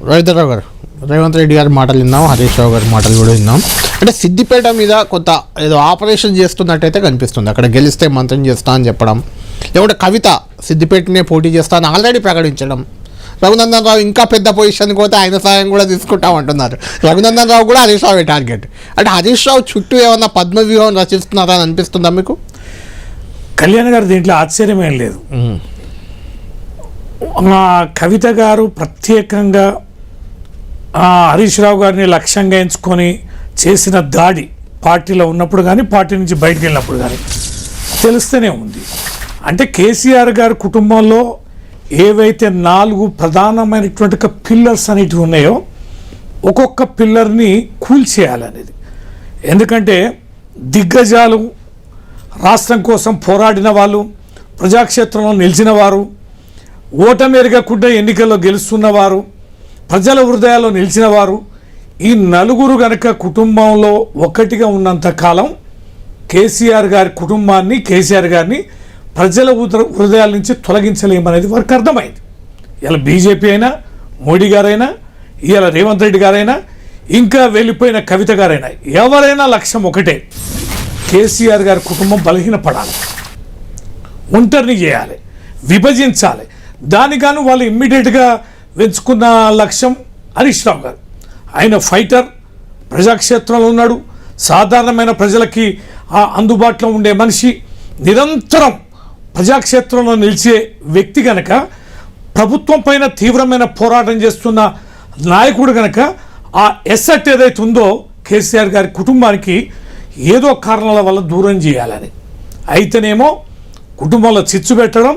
రవీంద్రరావు గారు, రేవంత్ రెడ్డి గారి మాటలు విన్నాం, హరీష్ రావు గారి మాటలు కూడా విన్నాం. అంటే సిద్దిపేట మీద కొంత ఏదో ఆపరేషన్ చేస్తున్నట్టయితే కనిపిస్తుంది. అక్కడ గెలిస్తే మంత్రం చేస్తా అని చెప్పడం, లేకుంటే కవిత సిద్దిపేటనే పోటీ చేస్తా అని ఆల్రెడీ ప్రకటించడం, రఘునందన్ రావు ఇంకా పెద్ద పొజిషన్కి పోతే ఆయన సాయం కూడా తీసుకుంటామంటున్నారు. రఘునందన్ రావు కూడా హరీష్ రావు టార్గెట్. అంటే హరీష్ రావు చుట్టూ ఏమన్నా పద్మవ్యూహం రచిస్తున్నారా అని అనిపిస్తుందా మీకు? కళ్యాణ్ గారు దీంట్లో ఆశ్చర్యమేం లేదు. మా కవిత గారు ప్రత్యేకంగా హరీష్ రావు గారిని లక్ష్యంగా ఎంచుకొని చేసిన దాడి పార్టీలో ఉన్నప్పుడు కానీ పార్టీ నుంచి బయటకు వెళ్ళినప్పుడు కానీ తెలుస్తూనే ఉంది. అంటే కేసీఆర్ గారి కుటుంబంలో ఏవైతే 4 ప్రధానమైనటువంటి పిల్లర్స్ అనేటివి ఉన్నాయో ఒక్కొక్క పిల్లర్ని కూల్చేయాలనేది. ఎందుకంటే దిగ్గజాలు, రాష్ట్రం కోసం పోరాడిన వాళ్ళు, ప్రజాక్షేత్రంలో నిలిచిన వారు, ఓటమి ఎరగకుండా ఎన్నికల్లో గెలుస్తున్నవారు, ప్రజల హృదయాల్లో నిలిచిన వారు, ఈ 4 గనక కుటుంబంలో ఒకటిగా ఉన్నంత కాలం కేసీఆర్ గారి కుటుంబాన్ని, కేసీఆర్ గారిని ప్రజల హృదయాల నుంచి తొలగించలేమనేది వారికి అర్థమైంది. ఇలా బీజేపీ అయినా, మోడీ గారైనా, ఇలా రేవంత్ రెడ్డి గారైనా, ఇంకా వెళ్ళిపోయిన కవిత గారైనా, ఎవరైనా లక్ష్యం ఒకటే, కేసీఆర్ గారి కుటుంబం బలహీనపడాలి, ఒంటరిని చేయాలి, విభజించాలి. దానిగాను వాళ్ళు ఇమ్మీడియట్గా వెంచుకున్న లక్ష్యం హరీష్ రావు గారు. ఆయన ఫైటర్, ప్రజాక్షేత్రంలో ఉన్నాడు, సాధారణమైన ప్రజలకి అందుబాటులో ఉండే మనిషి, నిరంతరం ప్రజాక్షేత్రంలో నిలిచే వ్యక్తి కనుక, ప్రభుత్వం పైన తీవ్రమైన పోరాటం చేస్తున్న నాయకుడు కనుక ఆ ఎసెట్ ఏదైతే ఉందో కేసీఆర్ గారి కుటుంబానికి ఏదో కారణాల వల్ల దూరం చేయాలని, అయితేనేమో కుటుంబంలో చిచ్చు పెట్టడం,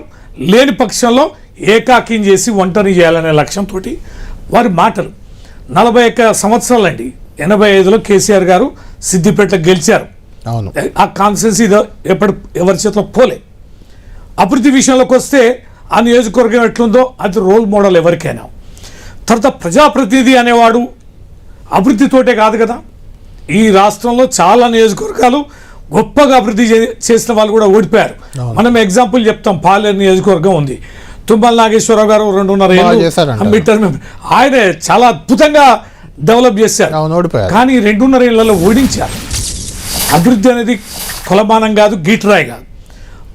లేని పక్షంలో ఏకాకిం చేసి ఒంటరి చేయాలనే లక్ష్యంతో వారి మాటలు. 41 సంవత్సరాలండి. 85లో కేసీఆర్ గారు సిద్దిపేట గెలిచారు. అవును, ఆ కాన్స్టిట్యున్సీ ఎవరి చేతిలో పోలే. అభివృద్ధి విషయంలోకి వస్తే ఆ నియోజకవర్గం ఎట్లుందో అది రోల్ మోడల్ ఎవరికైనా. తర్వాత ప్రజాప్రతినిధి అనేవాడు అభివృద్ధితోటే కాదు కదా. ఈ రాష్ట్రంలో చాలా నియోజకవర్గాలు గొప్పగా అభివృద్ధి చేసిన వాళ్ళు కూడా ఓడిపోయారు. మనం ఎగ్జాంపుల్ చెప్తాం, పాలేరు నియోజకవర్గం ఉంది, తుమ్మల నాగేశ్వరరావు గారు 2.5 ఏళ్ళు ఆయన చాలా అద్భుతంగా డెవలప్ చేశారు. కానీ 2.5 ఏళ్లలో ఓడించారు. అభివృద్ధి అనేది కొలమానం కాదు, గీటరాయి కాదు.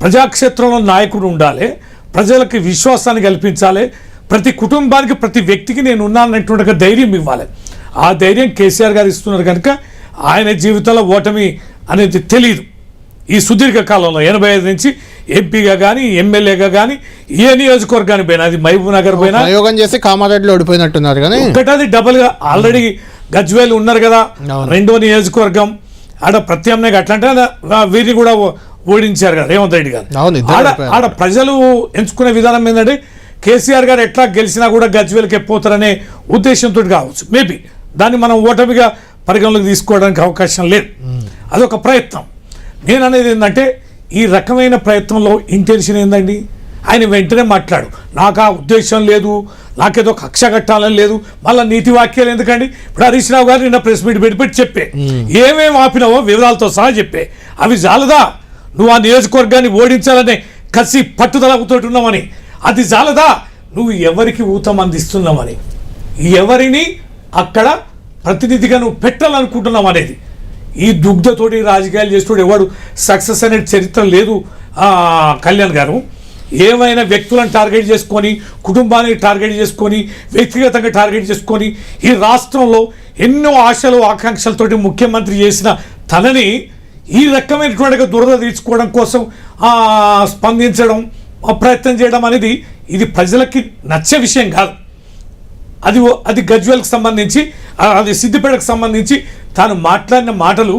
ప్రజాక్షేత్రంలో నాయకుడు ఉండాలి, ప్రజలకి విశ్వాసాన్ని కల్పించాలి, ప్రతి కుటుంబానికి, ప్రతి వ్యక్తికి నేను ఉన్నాననేటువంటి ధైర్యం ఇవ్వాలి. ఆ ధైర్యం కేసీఆర్ గారు ఇస్తున్నారు కనుక ఆయన జీవితంలో ఓటమి అనేది తెలియదు. ఈ సుదీర్ఘ కాలంలో 85 నుంచి ఎంపీగా కానీ, ఎమ్మెల్యేగా కానీ, ఏ నియోజకవర్గానికి పోయినా, అది మహబూబ్ నగర్ పోయినా ప్రయోగం చేసి కామారెడ్డిలో ఓడిపోయినట్టున్నారు. కానీ ఒకటది డబుల్గా ఆల్రెడీ గజ్వేల్ ఉన్నారు కదా, 2వ నియోజకవర్గం ఆడ ప్రత్యామ్నాయంగా అట్లంటే వీరిని కూడా ఓడించారు కదా రేవంత్ రెడ్డి గారు. ఆడ ప్రజలు ఎంచుకునే విధానం ఏంటంటే కేసీఆర్ గారు ఎట్లా గెలిచినా కూడా గజ్వేల్కి పోతారనే ఉద్దేశంతో కావచ్చు. మేబీ దాన్ని మనం ఓటమిగా పరిగణలోకి తీసుకోవడానికి అవకాశం లేదు. అదొక ప్రయత్నం. నేను అనేది ఏంటంటే ఈ రకమైన ప్రయత్నంలో ఇంటెన్షన్ ఏందండి, ఆయన వెంటనే మాట్లాడు, నాకు ఆ ఉద్దేశం లేదు, నాకేదో కక్ష కట్టాలని లేదు, మళ్ళీ నీతి వాక్యాలు ఎందుకండి. ఇప్పుడు హరీష్ రావు గారు నిన్న ప్రెస్ మీట్ పెట్టి చెప్పే, ఏమేమి ఆపినావో వివరాలతో సహా చెప్పే. అవి చాలదా? నువ్వు ఆ నియోజకవర్గాన్ని ఓడించాలనే కసి పట్టుదలతో ఉన్నామని, అది చాలదా? నువ్వు ఎవరికి ఊతం అందిస్తున్నావని, ఎవరిని అక్కడ ప్రతినిధిగా నువ్వు పెట్టాలనుకుంటున్నావు అనేది. ఈ దుగ్ధతోటి రాజకీయాలు చేస్తూ ఎవడు సక్సెస్ అనే చరిత్ర లేదు కళ్యాణ్ గారు. ఏమైనా వ్యక్తులను టార్గెట్ చేసుకొని, కుటుంబాన్ని టార్గెట్ చేసుకొని, వ్యక్తిగతంగా టార్గెట్ చేసుకొని ఈ రాష్ట్రంలో ఎన్నో ఆశలు ఆకాంక్షలతోటి ముఖ్యమంత్రి చేసిన తనని ఈ రకమైనటువంటి దురద తీర్చుకోవడం కోసం స్పందించడం, ప్రయత్నం చేయడం అనేది ఇది ప్రజలకి నచ్చే విషయం కాదు. అది గజ్వేల్కి సంబంధించి, అది సిద్దిపేటకు సంబంధించి తాను మాట్లాడిన మాటలు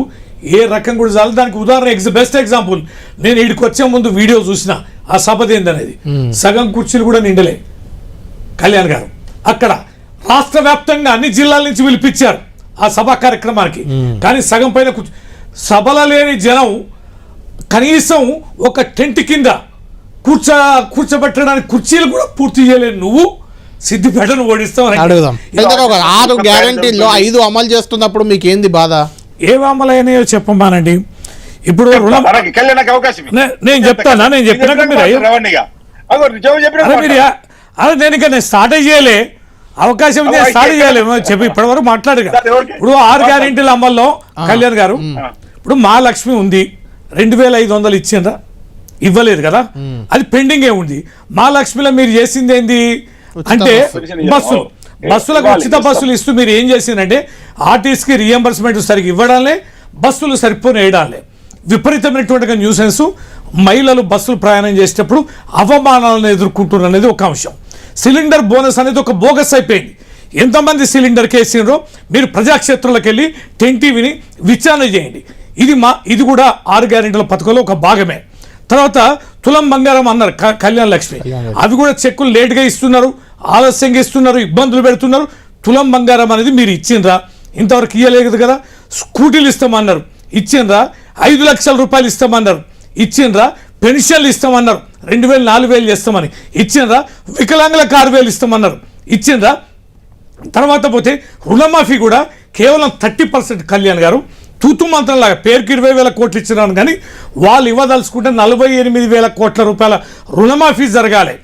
ఏ రకం కూడా చాలు. దానికి ఉదాహరణ బెస్ట్ ఎగ్జాంపుల్, నేను ఇక్కడికి వచ్చే ముందు వీడియో చూసిన ఆ సభది ఏందనేది, సగం కుర్చీలు కూడా నిండలే కళ్యాణ్ గారు. అక్కడ రాష్ట్ర వ్యాప్తంగా అన్ని జిల్లాల నుంచి పిలిపించారు ఆ సభా కార్యక్రమానికి, కానీ సగం పైన సభల లేని జనం కనీసం ఒక టెంట్ కింద కూర్చోబెట్టడానికి కుర్చీలు కూడా పూర్తి చేయలేని నువ్వు సిద్దిపేటను ఓడిస్తావు. 6 గ్యారంటీల్లో 5 అమలు చేస్తున్నప్పుడు మీకు ఏంది బాధ? ఏవి అమలు అయినాయో చెప్పమానండి. ఇప్పుడు నేను చెప్తానా? నేను చెప్పినాక మీరు అదే నేను ఇంకా నేను స్టార్ట్ చేయలే. అవకాశం ఉంది స్టార్ట్ చేయాలి చెప్పి ఇప్పటి వరకు మాట్లాడగా. ఇప్పుడు 6 గ్యారెంటీల అమల్లో కళ్యాణ్ గారు ఇప్పుడు మహాలక్ష్మి ఉంది 2500 ఇచ్చిండ్రా, ఇవ్వలేదు కదా, అది పెండింగే ఉంది. మహాలక్ష్మిలో మీరు చేసింది ఏంది అంటే బస్సులకు ఉచిత బస్సులు ఇస్తూ మీరు ఏం చేసిందంటే ఆర్టీసీకి రియంబర్స్మెంట్ సరిగ్గా ఇవ్వడాలే, బస్సులు సరిపోని వేయడాలే. విపరీతమైనటువంటి న్యూసెన్స్. మహిళలు బస్సులు ప్రయాణం చేసేటప్పుడు అవమానాలను ఎదుర్కొంటున్నారు అనేది ఒక అంశం. సిలిండర్ బోనస్ అనేది ఒక బోగస్ అయిపోయింది. ఎంతమంది సిలిండర్ కేసిండ్రో మీరు ప్రజాక్షేత్రంలోకి వెళ్ళి 10 టీవీని విచారణ చేయండి. ఇది కూడా 6 గ్యారెంటీల పథకంలో ఒక భాగమే. తర్వాత తులం బంగారం అన్నారు కళ్యాణ లక్ష్మి, అవి కూడా చెక్కులు లేట్గా ఇస్తున్నారు, ఆలస్యంగా ఇస్తున్నారు, ఇబ్బందులు పెడుతున్నారు. తులం బంగారం అనేది మీరు ఇచ్చిండ్రా? ఇంతవరకు ఇవ్వలేదు కదా. స్కూటీలు ఇస్తామన్నారు, ఇచ్చిండ్రా? 5 లక్షల రూపాయలు ఇస్తామన్నారు, ఇచ్చిండ్రా? పెన్షన్లు ఇస్తామన్నారు, 2000 4000 చేస్తామని ఇచ్చిండ్రా? వికలాంగులకు 6000 ఇస్తామన్నారు, ఇచ్చిండ్రా? తర్వాత పోతే రుణమాఫీ కూడా కేవలం 30% కళ్యాణ్ గారు తూతు మంత్రంలాగా పేరుకి 20,000 కోట్లు ఇచ్చినాను, కానీ వాళ్ళు ఇవ్వదలుచుకుంటే 48,000 కోట్ల రూపాయల రుణమాఫీ జరగాలి.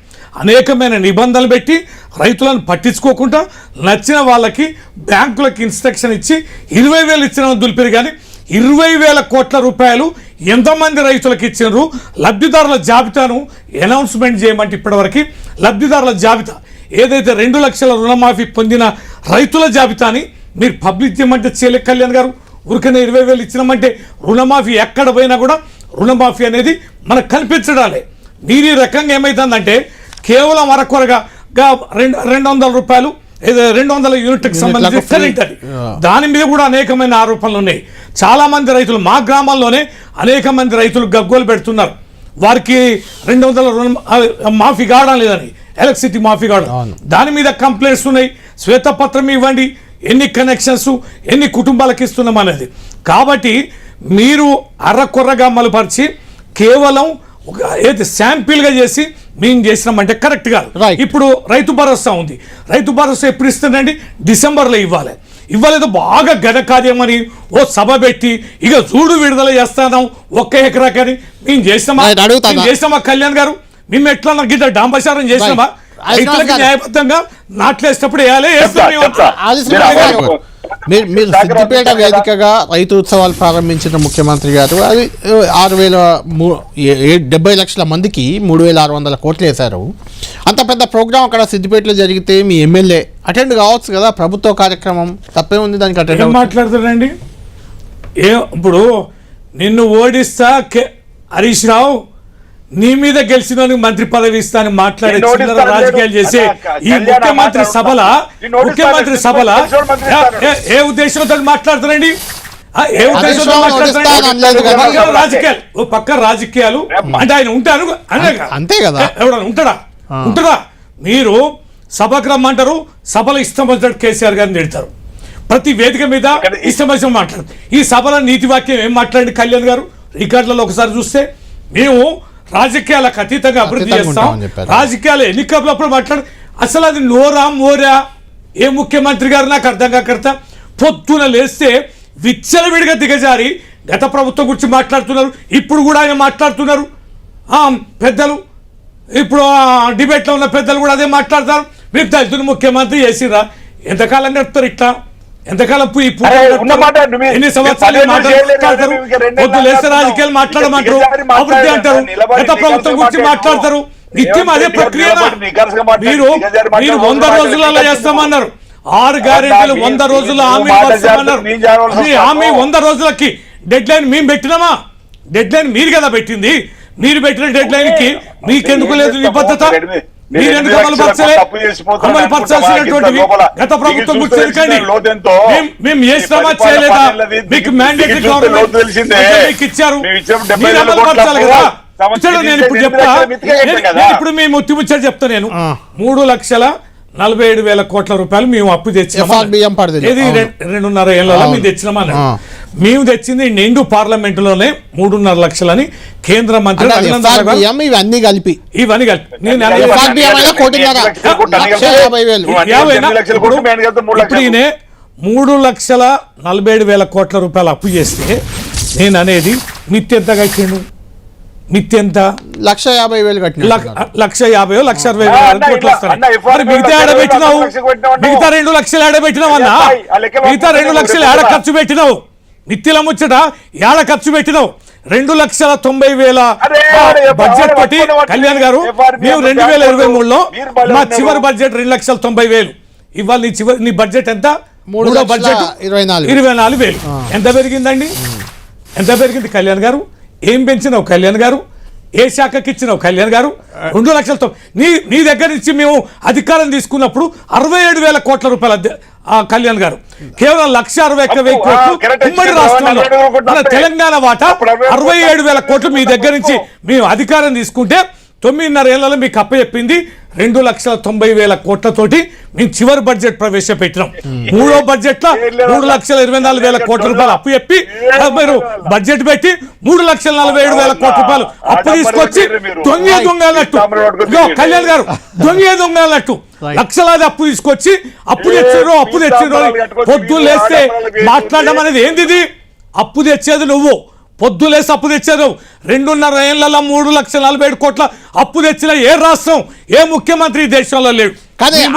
అనేకమైన నిబంధనలు పెట్టి రైతులను పట్టించుకోకుండా నచ్చిన వాళ్ళకి బ్యాంకులకు ఇన్స్ట్రక్షన్ ఇచ్చి 20,000 ఇచ్చిన దులిపారు, కానీ 20,000 కోట్ల రూపాయలు ఎంతమంది రైతులకు ఇచ్చినారు? లబ్ధిదారుల జాబితాను అనౌన్స్మెంట్ చేయమంటే ఇప్పటివరకు లబ్ధిదారుల జాబితా ఏదైతే 2 లక్షల రుణమాఫీ పొందిన రైతుల జాబితాని మీరు పబ్లిక్ చేయమంటే చేయలే కళ్యాణ్ గారు. ఊరికనే 20,000 ఇచ్చినామంటే రుణమాఫీ ఎక్కడ పోయినా కూడా రుణమాఫీ అనేది మనకు కనిపించడాలే. మీరు ఈ రకంగా ఏమవుతుందంటే కేవలం అరకొరగా 200 రూపాయలు 200 యూనిట్కి సంబంధించి కరెంట్ అది, దాని మీద కూడా అనేకమైన ఆరోపణలు ఉన్నాయి. చాలా మంది రైతులు మా గ్రామాల్లోనే అనేక మంది రైతులు గగ్గోలు పెడుతున్నారు, వారికి 200 మాఫీ కావడం లేదని, ఎలక్ట్రిసిటీ మాఫీ కావడం. దాని మీద కంప్లైంట్స్ ఉన్నాయి. శ్వేతపత్రం ఇవ్వండి, ఎన్ని కనెక్షన్స్ ఎన్ని కుటుంబాలకు ఇస్తున్నాం అనేది. కాబట్టి మీరు అర్రకొర్రగా అమలుపరిచి కేవలం ఏది శాంపిల్గా చేసి మేము చేసినామంటే కరెక్ట్ కాదు. ఇప్పుడు రైతు భరోసా ఉంది, రైతు భరోసా ఎప్పుడు ఇస్తుందండి? డిసెంబర్లో ఇవ్వాలి. ఇవ్వలేదు బాగా ఘనకార్యమని ఓ సభ పెట్టి ఇక చూడు విడుదల చేస్తాను 1 ఎకరాకని మేము చేసినామా కళ్యాణ్ గారు? మేము ఎట్లా గిట్ట డాంబశారం చేసినామా? రైతులకి న్యాయబద్ధంగా నాట్లేసేటప్పుడు మీరు సిద్దిపేట వేదికగా రైతు ఉత్సవాలు ప్రారంభించిన ముఖ్యమంత్రి గారు అది 70 లక్షల మందికి 3,600 కోట్లు వేశారు. అంత పెద్ద ప్రోగ్రాం అక్కడ సిద్దిపేటలో జరిగితే మీ ఎమ్మెల్యే అటెండ్ కావచ్చు కదా, ప్రభుత్వ కార్యక్రమం తప్పే ఉంది దానికి అటెండ్ మాట్లాడుతారండి. ఇప్పుడు నిన్ను ఓడిస్తా హరీష్ రావు నీ మీద గెలిచిన మంత్రి పదవి ఇస్తా అని మాట్లాడే చిల్లర రాజకీయాలు చేసి ఈ ముఖ్యమంత్రి సభల ఏ ఉద్దేశంతో మాట్లాడుతారండి? ఏ ఉద్దేశంతో మాట్లాడుతారు? రాజకీయాలు ఓ పక్క రాజకీయాలు అంటే ఆయన ఉంటారు అంతే కదా, ఎవడన్నా ఉంటారా? మీరు సభకు రమ్మంటారు, సభలో ఇష్టం వచ్చినట్టు కేసీఆర్ గారిని తిడతారు, ప్రతి వేదిక మీద ఇష్టం వచ్చిన మాట్లాడతారు. ఈ సభలో నీతి వాక్యం ఏం మాట్లాడండి కళ్యాణ్ గారు? రికార్డులలో ఒకసారి చూస్తే మేము రాజకీయాలకు అతీతంగా అభివృద్ధి చేస్తాం, రాజకీయాలు ఎన్నికలప్పుడు మాట్లాడు. అసలు అది నోరా మోరా ఏ ముఖ్యమంత్రి గారు నాకు అర్థం కాకర్త. పొద్దున లేస్తే విచ్చలవిడిగా దిగజారి గత ప్రభుత్వం గురించి మాట్లాడుతున్నారు, ఇప్పుడు కూడా ఆయన మాట్లాడుతున్నారు. పెద్దలు ఇప్పుడు డిబేట్లో ఉన్న పెద్దలు కూడా అదే మాట్లాడతారు. మీరు దళితులు ముఖ్యమంత్రి చేసిరా? ఎంతకాలం నడుపుతారు ఇట్లా? ఎంతకాలం ఎన్ని సంవత్సరాలు మాట్లాడతారు? పొద్దు లేస్తే రాజకీయాలు మాట్లాడమంటారు, అభివృద్ధి అంటారు, గత ప్రభుత్వం గురించి మాట్లాడతారు. నిత్యం అదే ప్రక్రియ. మీరు 100 రోజులలో చేస్తామన్నారు, 6 గ్యారెంటీలు 100 రోజుల్లో హామీ పరుస్తామన్నారు. మీ హామీ 100 రోజులకి డెడ్ లైన్ మేము పెట్టినామా? డెడ్ లైన్ మీరు కదా పెట్టింది. మీరు పెట్టిన డెడ్ లైన్ కి మీకెందుకు లేదు నిబద్ధత? మీరెందుకు అమలుపరచాల్సినటువంటివి గత ప్రభుత్వం గుర్తించండి. మేము చేసినామా చేయలేదా? మీకు మ్యాండేటరీ గవర్నమెంట్ మీకు ఇచ్చారు, మీరు అమలుపరచాలి కదా. నేను ఇప్పుడు చెప్తా, ఇప్పుడు మేము ముచ్చారు చెప్తా. నేను 3,47,000 కోట్ల రూపాయలు మేము అప్పు తెచ్చినామా? 2.5 ఏళ్ళలో మేము తెచ్చినామా? మేము తెచ్చింది నిండు పార్లమెంటులోనే 3.5 లక్షలని కేంద్ర మంత్రి ఇవన్నీ కలిపి ఇప్పుడు ఈయన 3,47,000 కోట్ల రూపాయలు అప్పు చేస్తే నేను అనేది మిత్తి ఎంత కట్టిండు? మిత్తి ఎంత? 1,50,000 కట్టిన 1,50,000 1,60,000 కోట్లు వస్తాయి. మరి మిగతా ఏడ పెట్టినావు? మిగతా 2 లక్షలు ఏడ పెట్టినావు అన్నా? మిగతా 2 లక్షలు ఏడ ఖర్చు పెట్టినావు? మిత్తిల ముచ్చట ఏడ ఖర్చు పెట్టినావు? 2,90,000 బడ్జెట్ తోటి కళ్యాణ్ గారు మేము 2023లో మా చివరి బడ్జెట్ 2,90,000. ఇవాళ నీ బడ్జెట్ ఎంత? మూడో బడ్జెట్ 24,000. ఎంత పెరిగిందండి? ఎంత పెరిగింది కళ్యాణ్ గారు? ఏం పెంచినావు కళ్యాణ్ గారు? ఏ శాఖకి ఇచ్చినావు కళ్యాణ్ గారు? 2 లక్షలతో నీ దగ్గర నుంచి మేము అధికారం తీసుకున్నప్పుడు 67,000 కోట్ల రూపాయలు కళ్యాణ్ గారు. కేవలం 1,61,000 కోట్లు ఉమ్మడి రాష్ట్రంలో. మన తెలంగాణ వాటా 67,000 కోట్లు మీ దగ్గర నుంచి మేము అధికారం తీసుకుంటే 9.5 ఏళ్లలో మీకు అప్పచెప్పింది 2,90,000 కోట్లతోటి మేము చివరి బడ్జెట్ ప్రవేశపెట్టినాం. మూడో బడ్జెట్ లో 3,24,000 కోట్ల రూపాయలు అప్పు చెప్పి మీరు బడ్జెట్ పెట్టి 3,47,000 కోట్ల రూపాయలు అప్పు తీసుకొచ్చి దొంగలట్టు కళ్యాణ్ గారు దొంగలట్టు లక్షలాది అప్పు తీసుకొచ్చి అప్పు తెచ్చిర్రు పొద్దు లేస్తే మాట్లాడడం అనేది ఏంది? అప్పు తెచ్చేది నువ్వు, పొద్దులేసి అప్పు తెచ్చారు. 2.5 ఏళ్లలో 3,47,000 కోట్ల అప్పు తెచ్చిన ఏ రాష్ట్రం, ఏ ముఖ్యమంత్రి దేశంలో లేడు.